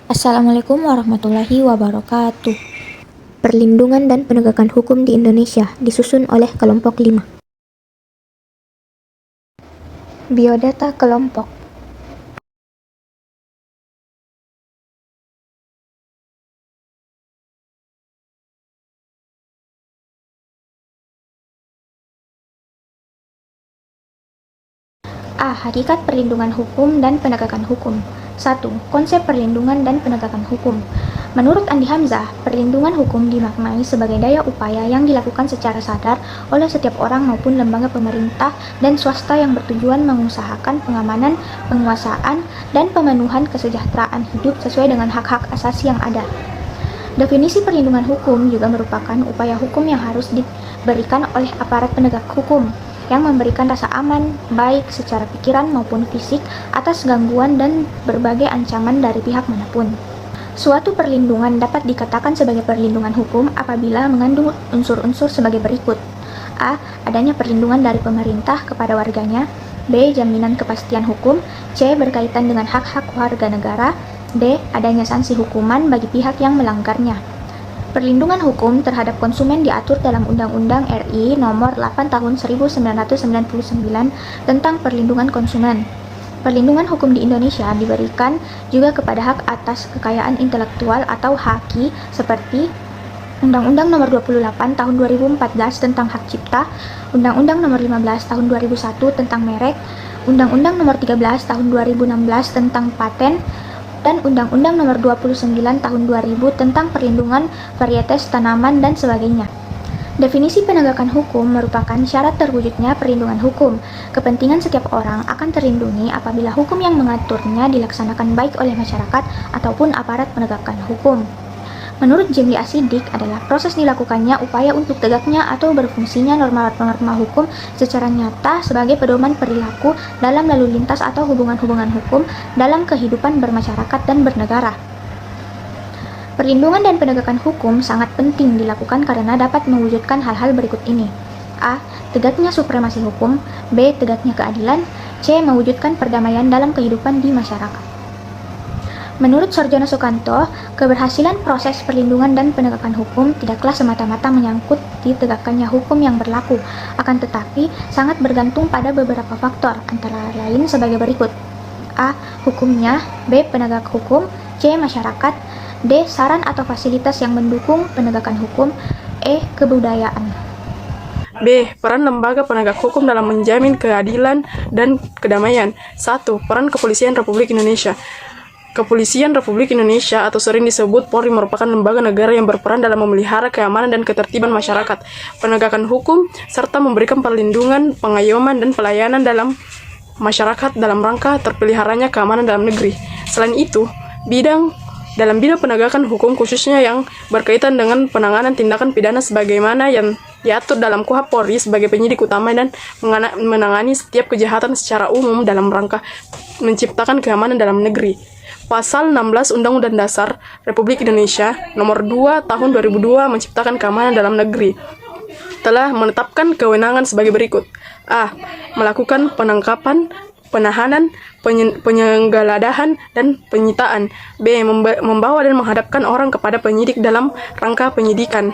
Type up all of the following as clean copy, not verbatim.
Assalamualaikum warahmatullahi wabarakatuh. Perlindungan dan penegakan hukum di Indonesia disusun oleh kelompok 5. Biodata kelompok. A. Hakikat perlindungan hukum dan penegakan hukum. 1. Konsep perlindungan dan penegakan hukum. Menurut Andi Hamzah, perlindungan hukum dimaknai sebagai daya upaya yang dilakukan secara sadar oleh setiap orang maupun lembaga pemerintah dan swasta yang bertujuan mengusahakan pengamanan, penguasaan, dan pemenuhan kesejahteraan hidup sesuai dengan hak-hak asasi yang ada. Definisi perlindungan hukum juga merupakan upaya hukum yang harus diberikan oleh aparat penegak hukum yang memberikan rasa aman, baik secara pikiran maupun fisik, atas gangguan dan berbagai ancaman dari pihak manapun. Suatu perlindungan dapat dikatakan sebagai perlindungan hukum apabila mengandung unsur-unsur sebagai berikut. A. Adanya perlindungan dari pemerintah kepada warganya. B. Jaminan kepastian hukum. C. Berkaitan dengan hak-hak warga negara. D. Adanya sanksi hukuman bagi pihak yang melanggarnya. Perlindungan hukum terhadap konsumen diatur dalam Undang-Undang RI Nomor 8 Tahun 1999 tentang Perlindungan Konsumen. Perlindungan hukum di Indonesia diberikan juga kepada hak atas kekayaan intelektual atau HAKI seperti Undang-Undang Nomor 28 Tahun 2014 tentang Hak Cipta, Undang-Undang Nomor 15 Tahun 2001 tentang merek, Undang-Undang Nomor 13 Tahun 2016 tentang paten, dan Undang-Undang Nomor 29 Tahun 2000 tentang perlindungan varietas tanaman dan sebagainya. Definisi penegakan hukum merupakan syarat terwujudnya perlindungan hukum. Kepentingan setiap orang akan terlindungi apabila hukum yang mengaturnya dilaksanakan baik oleh masyarakat ataupun aparat penegakan hukum. Menurut Jimli Asidik adalah proses dilakukannya upaya untuk tegaknya atau berfungsinya norma-norma hukum secara nyata sebagai pedoman perilaku dalam lalu lintas atau hubungan-hubungan hukum dalam kehidupan bermasyarakat dan bernegara. Perlindungan dan penegakan hukum sangat penting dilakukan karena dapat mewujudkan hal-hal berikut ini. A. Tegaknya supremasi hukum. B. Tegaknya keadilan. C. Mewujudkan perdamaian dalam kehidupan di masyarakat. Menurut Sarjono Sukanto, keberhasilan proses perlindungan dan penegakan hukum tidaklah semata-mata menyangkut ditegakkannya hukum yang berlaku, akan tetapi sangat bergantung pada beberapa faktor, antara lain sebagai berikut. A. Hukumnya. B. Penegak hukum. C. Masyarakat. D. Saran atau fasilitas yang mendukung penegakan hukum. E. Kebudayaan. B. Peran lembaga penegak hukum dalam menjamin keadilan dan kedamaian. 1. Peran Kepolisian Republik Indonesia. Kepolisian Republik Indonesia atau sering disebut Polri merupakan lembaga negara yang berperan dalam memelihara keamanan dan ketertiban masyarakat, penegakan hukum, serta memberikan perlindungan, pengayoman, dan pelayanan dalam masyarakat dalam rangka terpeliharanya keamanan dalam negeri. Selain itu, dalam bidang penegakan hukum khususnya yang berkaitan dengan penanganan tindakan pidana sebagaimana yang diatur dalam KUHP Polri sebagai penyidik utama dan menangani setiap kejahatan secara umum dalam rangka menciptakan keamanan dalam negeri. Pasal 16 Undang-Undang Dasar Republik Indonesia Nomor 2 Tahun 2002 menciptakan keamanan dalam negeri telah menetapkan kewenangan sebagai berikut. A. Melakukan penangkapan, penahanan, penyenggeledahan, dan penyitaan. B. Membawa dan menghadapkan orang kepada penyidik dalam rangka penyidikan.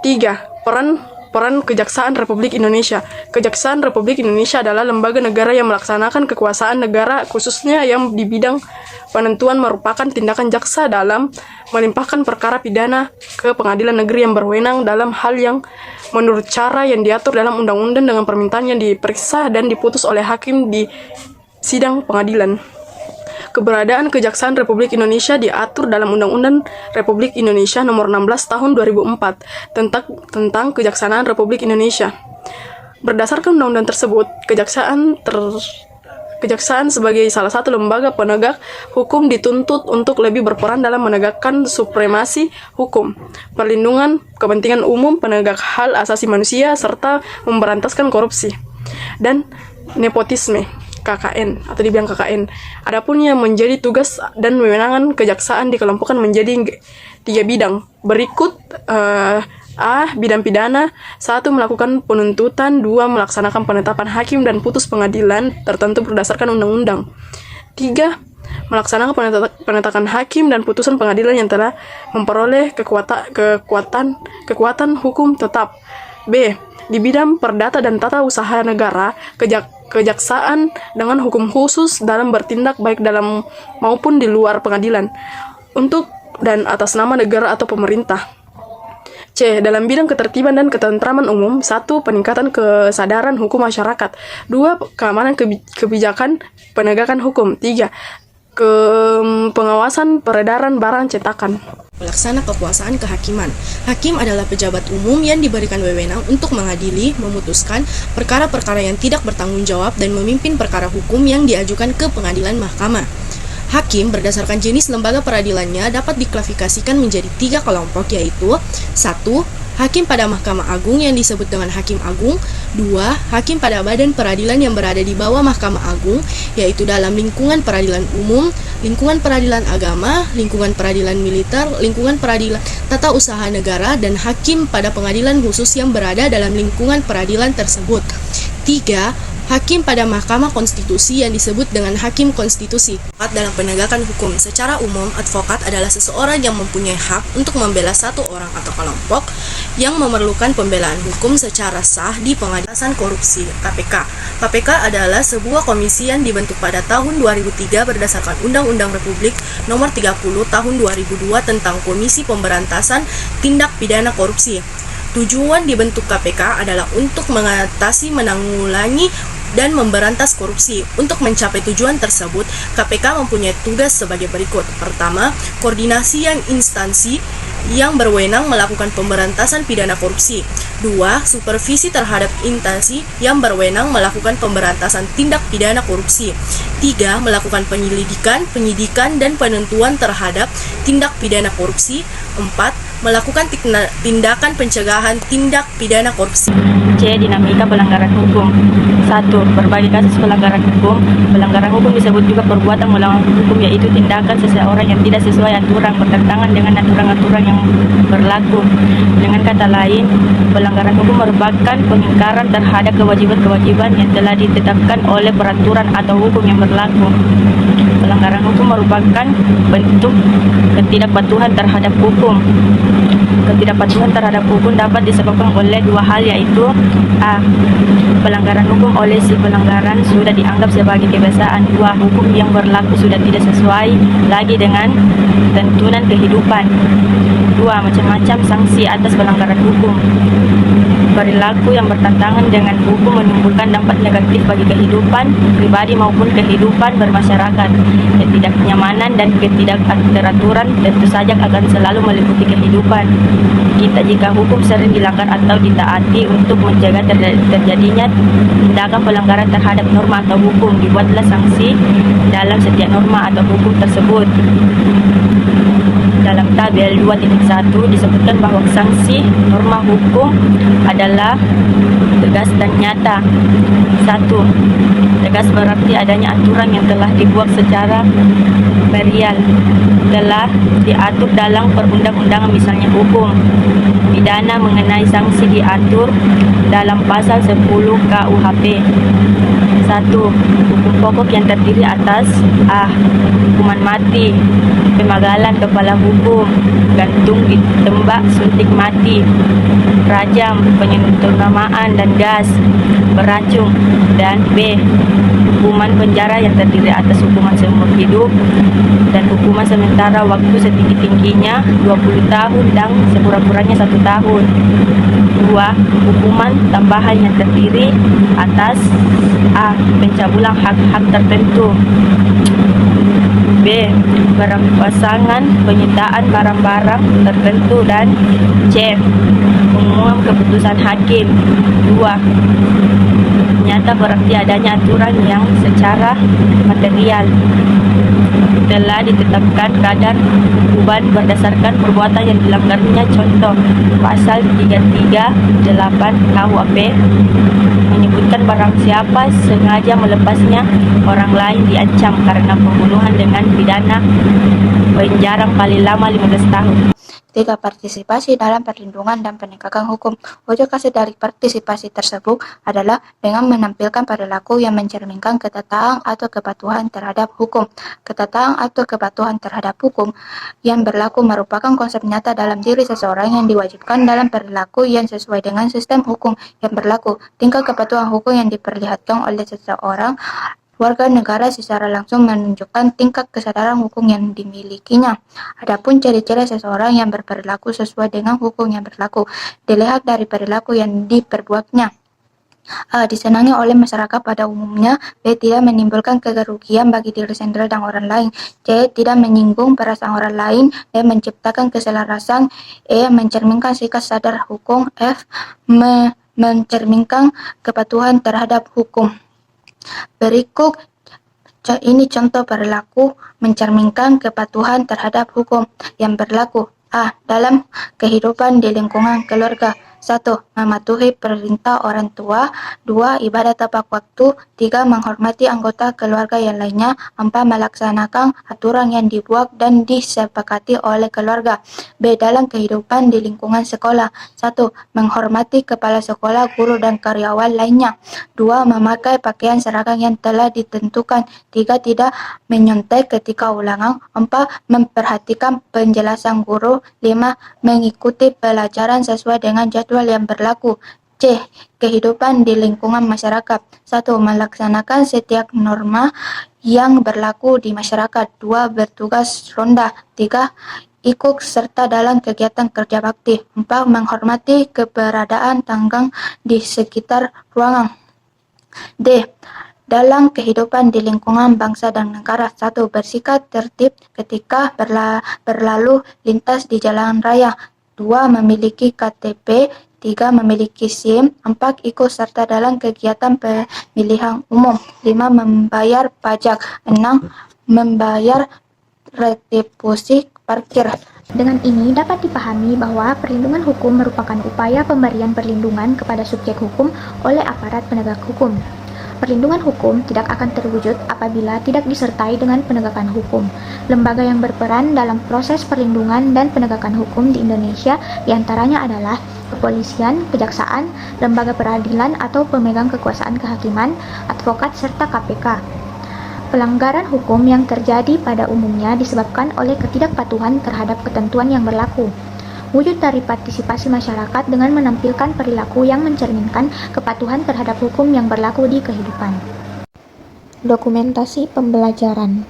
3. Peran Kejaksaan Republik Indonesia. Kejaksaan Republik Indonesia adalah lembaga negara yang melaksanakan kekuasaan negara khususnya yang di bidang penentuan merupakan tindakan jaksa dalam melimpahkan perkara pidana ke pengadilan negeri yang berwenang dalam hal yang menurut cara yang diatur dalam undang-undang dengan permintaan yang diperiksa dan diputus oleh hakim di sidang pengadilan. Keberadaan Kejaksaan Republik Indonesia diatur dalam Undang-Undang Republik Indonesia Nomor 16 Tahun 2004 tentang Kejaksaan Republik Indonesia. Berdasarkan undang-undang tersebut, Kejaksaan sebagai salah satu lembaga penegak hukum dituntut untuk lebih berperan dalam menegakkan supremasi hukum, perlindungan kepentingan umum, penegak hak asasi manusia, serta memberantaskan korupsi dan nepotisme. KKN atau dibilang KKN. Adapun yang menjadi tugas dan wewenang kejaksaan dikelompokkan menjadi 3 bidang. Berikut A. Bidang pidana. 1. Melakukan penuntutan. 2. Melaksanakan penetapan hakim dan putus pengadilan tertentu berdasarkan undang-undang. 3. melaksanakan penetapan hakim dan putusan pengadilan yang telah memperoleh kekuatan hukum tetap. B. Di bidang perdata dan tata usaha negara, kejaksaan dengan hukum khusus dalam bertindak baik dalam maupun di luar pengadilan untuk dan atas nama negara atau pemerintah. C. Dalam bidang ketertiban dan ketentraman umum, 1. Peningkatan kesadaran hukum masyarakat. 2. Keamanan kebijakan penegakan hukum. 3. Pengawasan peredaran barang cetakan. Pelaksana kekuasaan kehakiman. Hakim adalah pejabat umum yang diberikan wewenang untuk mengadili, memutuskan perkara-perkara yang tidak bertanggung jawab dan memimpin perkara hukum yang diajukan ke pengadilan mahkamah. Hakim berdasarkan jenis lembaga peradilannya dapat diklasifikasikan menjadi 3 kelompok, yaitu 1. Hakim pada Mahkamah Agung yang disebut dengan Hakim Agung. 2. Hakim pada badan peradilan yang berada di bawah Mahkamah Agung, yaitu dalam lingkungan peradilan umum, lingkungan peradilan agama, lingkungan peradilan militer, lingkungan peradilan tata usaha negara, dan hakim pada pengadilan khusus yang berada dalam lingkungan peradilan tersebut. 3. Hakim pada Mahkamah Konstitusi yang disebut dengan Hakim Konstitusi. Dalam penegakan hukum, secara umum, advokat adalah seseorang yang mempunyai hak untuk membela satu orang atau kelompok yang memerlukan pembelaan hukum secara sah di Pengadilan Korupsi (KPK). KPK adalah sebuah komisi yang dibentuk pada tahun 2003 berdasarkan Undang-Undang Republik Nomor 30 Tahun 2002 tentang Komisi Pemberantasan Tindak Pidana Korupsi. Tujuan dibentuk KPK adalah untuk mengatasi, menanggulangi, dan memberantas korupsi. Untuk mencapai tujuan tersebut, KPK mempunyai tugas sebagai berikut. Pertama, koordinasi yang instansi yang berwenang melakukan pemberantasan pidana korupsi. 2. Supervisi terhadap instansi yang berwenang melakukan pemberantasan tindak pidana korupsi. 3. Melakukan penyidikan, dan penentuan terhadap tindak pidana korupsi. 4. Melakukan tindakan pencegahan tindak pidana korupsi. C. Dinamika pelanggaran hukum. 1. Berbagai kasus pelanggaran hukum. Pelanggaran hukum disebut juga perbuatan melanggar hukum, yaitu tindakan seseorang yang tidak sesuai aturan, bertentangan dengan aturan-aturan yang berlaku. Dengan kata lain, pelanggaran hukum merupakan pengingkaran terhadap kewajiban-kewajiban yang telah ditetapkan oleh peraturan atau hukum yang berlaku. Pelanggaran hukum merupakan bentuk ketidakpatuhan terhadap hukum. Ketidakpatuhan terhadap hukum dapat disebabkan oleh 2 hal, yaitu A. Pelanggaran hukum oleh si pelanggaran sudah dianggap sebagai kebiasaan. 2. Hukum yang berlaku sudah tidak sesuai lagi dengan tuntunan kehidupan. 2. Macam-macam sanksi atas pelanggaran hukum. Perilaku yang bertentangan dengan hukum menimbulkan dampak negatif bagi kehidupan pribadi maupun kehidupan bermasyarakat. Ketidaknyamanan dan ketidakteraturan tentu saja akan selalu meliputi kehidupan kita jika hukum sering dilanggar atau ditaati. Untuk menjaga terjadinya tindakan pelanggaran terhadap norma atau hukum, dibuatlah sanksi dalam setiap norma atau hukum tersebut. Dalam tabel 2.1 disebutkan bahwa sanksi norma hukum adalah tegas dan nyata. 1. Tegas berarti adanya aturan yang telah dibuat secara material, telah diatur dalam perundang-undangan, misalnya hukum pidana mengenai sanksi diatur dalam pasal 10 KUHP. 1. Hukum pokok yang terdiri atas A. Hukuman mati, pemagalan kepala hukum, gantung ditembak, suntik mati, rajam, penyentunamaan dan gas, beracun. Dan B. Hukuman penjara yang terdiri atas hukuman seumur hidup dan hukuman sementara waktu setinggi-tingginya 20 tahun dan sekurang-kurangnya 1 tahun. 2. Hukuman tambahan yang terdiri atas A. Pencabulan hak-hak tertentu, B. Perampasan, penyitaan barang-barang tertentu, dan C. Pengumuman keputusan hakim. 2. Nyata berarti adanya aturan yang secara material telah ditetapkan kadar beban berdasarkan perbuatan yang dilanggarnya. Contoh, pasal 338 KUHP menyebutkan barang siapa sengaja melepasnya orang lain diancam karena pembunuhan dengan pidana penjara paling lama 15 tahun. 3. Partisipasi dalam perlindungan dan penegakan hukum. Wujud kasih dari partisipasi tersebut adalah dengan menampilkan perilaku yang mencerminkan ketaatan atau kepatuhan terhadap hukum. Ketaatan atau kepatuhan terhadap hukum yang berlaku merupakan konsep nyata dalam diri seseorang yang diwajibkan dalam perilaku yang sesuai dengan sistem hukum yang berlaku. Tingkat kepatuhan hukum yang diperlihatkan oleh seseorang warga negara secara langsung menunjukkan tingkat kesadaran hukum yang dimilikinya. Adapun ciri-ciri seseorang yang berperilaku sesuai dengan hukum yang berlaku dilihat dari perilaku yang diperbuatnya. A. Disenangi oleh masyarakat pada umumnya. B. Tidak menimbulkan kerugian bagi diri sendiri dan orang lain. C. Tidak menyinggung perasaan orang lain. D. Menciptakan keselarasan. E. Mencerminkan sikap sadar hukum. F. Mencerminkan kepatuhan terhadap hukum. Berikut ini contoh perilaku mencerminkan kepatuhan terhadap hukum yang berlaku. A. Dalam kehidupan di lingkungan keluarga. 1. Mematuhi perintah orang tua. 2. Ibadah tepat waktu. 3. Menghormati anggota keluarga yang lainnya. 4. Melaksanakan aturan yang dibuat dan disepakati oleh keluarga. B. Dalam kehidupan di lingkungan sekolah. 1. Menghormati kepala sekolah, guru, dan karyawan lainnya. 2. Memakai pakaian seragam yang telah ditentukan. 3. Tidak menyontek ketika ulangan. 4. Memperhatikan penjelasan guru. 5. Mengikuti pelajaran sesuai dengan jadwal yang berlaku. C. Kehidupan di lingkungan masyarakat. 1. Melaksanakan setiap norma yang berlaku di masyarakat. 2. Bertugas ronda. 3. Ikut serta dalam kegiatan kerja bakti. 4. Menghormati keberadaan tanggang di sekitar ruangan. D. Dalam kehidupan di lingkungan bangsa dan negara. 1. Bersikap tertib ketika berlalu lintas di jalan raya. 2. Memiliki KTP. 3. Memiliki SIM. 4. Ikut serta dalam kegiatan pemilihan umum. 5. Membayar pajak. 6. Membayar retribusi parkir. Dengan ini dapat dipahami bahwa perlindungan hukum merupakan upaya pemberian perlindungan kepada subjek hukum oleh aparat penegak hukum. Perlindungan hukum tidak akan terwujud apabila tidak disertai dengan penegakan hukum. Lembaga yang berperan dalam proses perlindungan dan penegakan hukum di Indonesia diantaranya adalah kepolisian, kejaksaan, lembaga peradilan atau pemegang kekuasaan kehakiman, advokat, serta KPK. Pelanggaran hukum yang terjadi pada umumnya disebabkan oleh ketidakpatuhan terhadap ketentuan yang berlaku. Wujud dari partisipasi masyarakat dengan menampilkan perilaku yang mencerminkan kepatuhan terhadap hukum yang berlaku di kehidupan. Dokumentasi pembelajaran.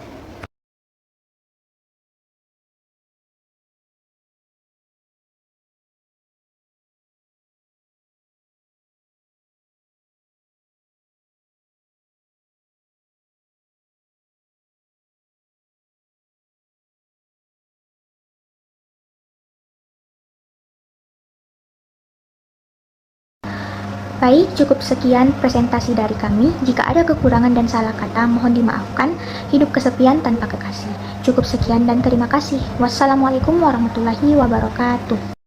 Baik, cukup sekian presentasi dari kami. Jika ada kekurangan dan salah kata, mohon dimaafkan. Hidup kesepian tanpa kekasih. Cukup sekian dan terima kasih. Wassalamualaikum warahmatullahi wabarakatuh.